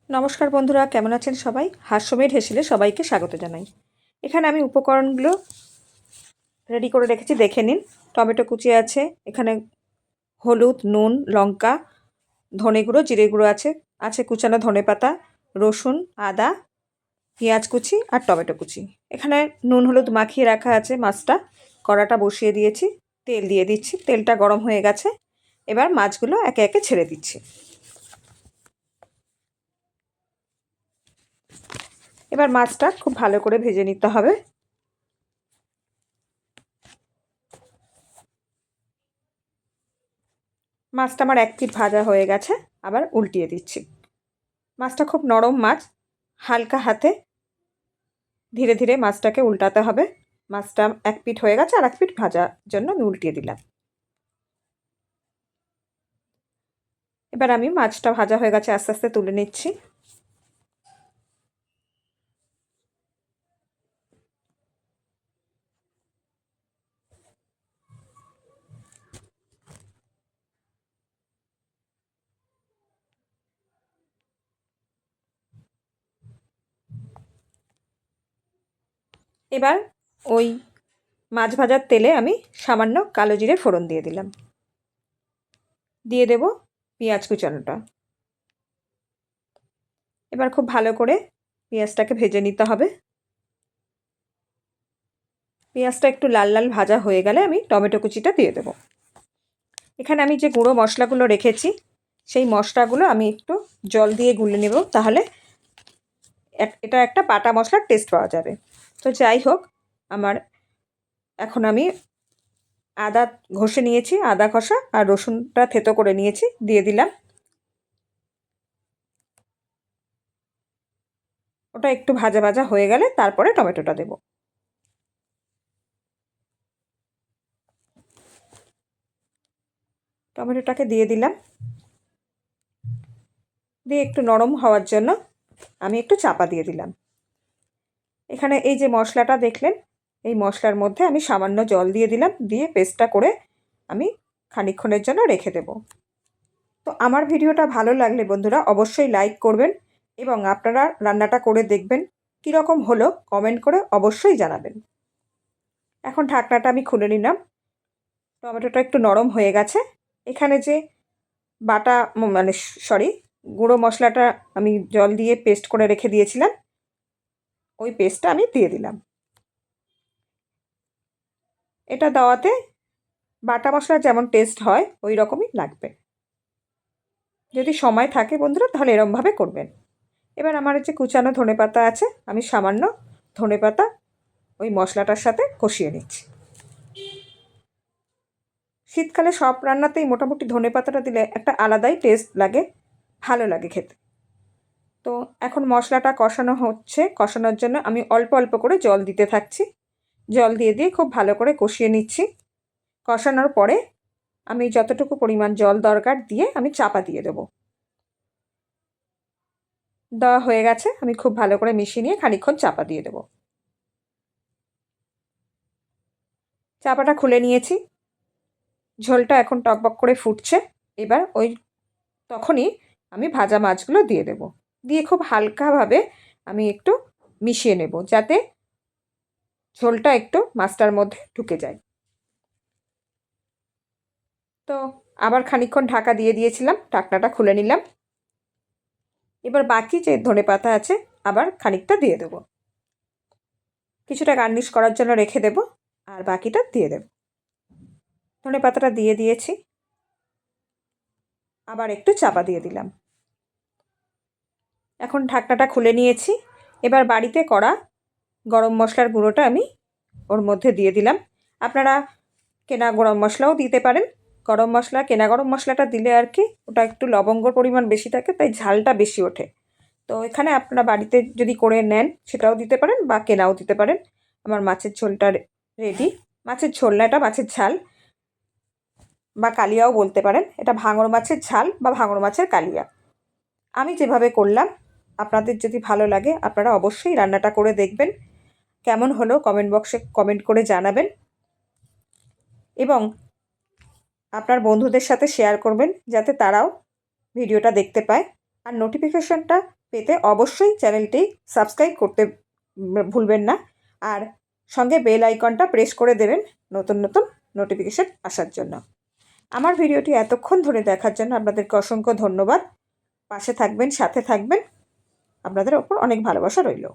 নমস্কার বন্ধুরা, কেমন আছেন সবাই? হাস্যমের হেসেলে সবাইকে স্বাগত জানাই। এখানে আমি উপকরণগুলো রেডি করে রেখেছি, দেখে নিন। টমেটো কুচি আছে, এখানে হলুদ, নুন, লঙ্কা, ধনে গুঁড়ো, জিরে গুঁড়ো আছে, আছে কুচানো ধনেপাতা, রসুন, আদা, পেঁয়াজ কুচি আর টমেটো কুচি। এখানে নুন হলুদ মাখিয়ে রাখা আছে মাছটা। কড়াটা বসিয়ে দিয়েছি, তেল দিয়ে দিচ্ছি। তেলটা গরম হয়ে গেছে, এবার মাছগুলো একে একে ছেড়ে দিচ্ছি। এবার মাছটা খুব ভালো করে ভেজে নিতে হবে। মাছটা আমার এক পিঠ ভাজা হয়ে গেছে, আবার উল্টিয়ে দিচ্ছি। মাছটা খুব নরম মাছ, হালকা হাতে ধীরে ধীরে মাছটাকে উল্টাতে হবে। মাছটা এক পিঠ হয়ে গেছে, আর এক পিঠ ভাজার জন্য আমি উল্টিয়ে দিলাম। এবার আমি মাছটা ভাজা হয়ে গেছে, আস্তে আস্তে তুলে নিচ্ছি। এবার ওই মাছ ভাজার তেলে আমি সামান্য কালো জিরে ফোড়ন দিয়ে দিলাম। দিয়ে দেব পেঁয়াজ কুচানোটা। এবার খুব ভালো করে পেঁয়াজটাকে ভেজে নিতে হবে। পেঁয়াজটা একটু লাল লাল ভাজা হয়ে গেলে আমি টমেটো কুচিটা দিয়ে দেব। এখানে আমি যে গুঁড়ো মশলাগুলো রেখেছি, সেই মশলাগুলো আমি একটু জল দিয়ে গুলে নেব, তাহলে এটা একটা বাটা মশলার টেস্ট পাওয়া যাবে। তো যাই হোক, আমার এখন আমি আদা ঘষে নিয়েছি, আদা কষা, আর রসুনটা থেতো করে নিয়েছি, দিয়ে দিলাম। ওটা একটু ভাজা ভাজা হয়ে গেলে তারপরে টমেটোটা দেব। টমেটোটাকে দিয়ে দিলাম, দিয়ে একটু নরম হওয়ার জন্য আমি একটু চাপা দিয়ে দিলাম। এখানে এই যে মশলাটা দেখলেন, এই মশলার মধ্যে আমি সামান্য জল দিয়ে দিলাম, দিয়ে পেস্টটা করে আমি খানিকক্ষণের জন্য রেখে দেব। তো আমার ভিডিওটা ভালো লাগলে বন্ধুরা অবশ্যই লাইক করবেন, এবং আপনারা রান্নাটা করে দেখবেন কীরকম হলো কমেন্ট করে অবশ্যই জানাবেন। এখন ঢাকনাটা আমি খুলে নিলাম। টমেটোটা একটু নরম হয়ে গেছে। এখানে যে বাটা মানে সরি গুঁড়ো মশলাটা আমি জল দিয়ে পেস্ট করে রেখে দিয়েছিলাম, ওই পেস্টটা আমি দিয়ে দিলাম। এটা দেওয়াতে বাটা মশলার যেমন টেস্ট হয় ওই রকমই লাগবে। যদি সময় থাকে বন্ধুরা তাহলে এরমভাবে করবেন। এবার আমার যে কুচানো ধনেপাতা আছে, আমি সামান্য ধনেপাতা ওই মশলাটার সাথে কষিয়ে নিচ্ছি। শীতকালে সব রান্নাতেই মোটামুটি ধনেপাতাটা দিলে একটা আলাদাই টেস্ট লাগে, ভালো লাগে খেতে। তো এখন মশলাটা কষানো হচ্ছে, কষানোর জন্য আমি অল্প অল্প করে জল দিতে থাকছি। জল দিয়ে দিয়ে খুব ভালো করে কষিয়ে নিচ্ছি। কষানোর পরে আমি যতটুকু পরিমাণ জল দরকার দিয়ে আমি চাপা দিয়ে দেবো। দেওয়া হয়ে গেছে, আমি খুব ভালো করে মিশিয়ে নিয়ে খানিকক্ষণ চাপা দিয়ে দেবো। চাপাটা খুলে নিয়েছি। ঝোলটা এখন টকবক করে ফুটছে। এবার তখনই আমি ভাজা মাছগুলো দিয়ে দেব, দিয়ে খুব হালকাভাবে আমি একটু মিশিয়ে নেব, যাতে ঝোলটা একটু মাছটার মধ্যে ঢুকে যায়। তো আবার খানিকক্ষণ ঢাকা দিয়ে দিয়েছিলাম, ঢাকনাটা খুলে নিলাম। এবার বাকি যে ধনেপাতা আছে আবার খানিকটা দিয়ে দেব, কিছুটা গার্নিশ করার জন্য রেখে দেব, আর বাকিটা দিয়ে দেব। ধনেপাতাটা দিয়ে দিয়েছি, আবার একটু চাপা দিয়ে দিলাম। এখন ঢাকনাটা খুলে নিয়েছি। এবার বাড়িতে করা গরম মশলার গুঁড়োটা আমি ওর মধ্যে দিয়ে দিলাম। আপনারা কেনা গরম মশলাও দিতে পারেন। কেনা গরম মশলাটা দিলে আর কি ওটা একটু লবঙ্গর পরিমাণ বেশি থাকে, তাই ঝালটা বেশি ওঠে। তো এখানে আপনারা বাড়িতে যদি করে নেন সেটাও দিতে পারেন, বা কেনাও দিতে পারেন। আমার মাছের ঝোলটা রেডি। মাছের ঝোল না, এটা মাছের ঝাল বা কালিয়াও বলতে পারেন। এটা ভাঙর মাছের ঝাল বা ভাঙর মাছের কালিয়া। আমি যেভাবে করলাম, আপনাদের যদি ভালো লাগে আপনারা অবশ্যই রান্নাটা করে দেখবেন। কেমন হলো কমেন্ট বক্সে কমেন্ট করে জানাবেন, এবং আপনার বন্ধুদের সাথে শেয়ার করবেন যাতে তারাও ভিডিওটা দেখতে পায়। আর নোটিফিকেশনটা পেতে অবশ্যই চ্যানেলটি সাবস্ক্রাইব করতে ভুলবেন না। আর সঙ্গে বেল আইকনটা প্রেস করে দেবেন নতুন নতুন নোটিফিকেশান আসার জন্য। আমার ভিডিওটি এতক্ষণ ধরে দেখার জন্য আপনাদেরকে অসংখ্য ধন্যবাদ। পাশে থাকবেন, সাথে থাকবেন। আপনাদের ওপর অনেক ভালোবাসা রইল।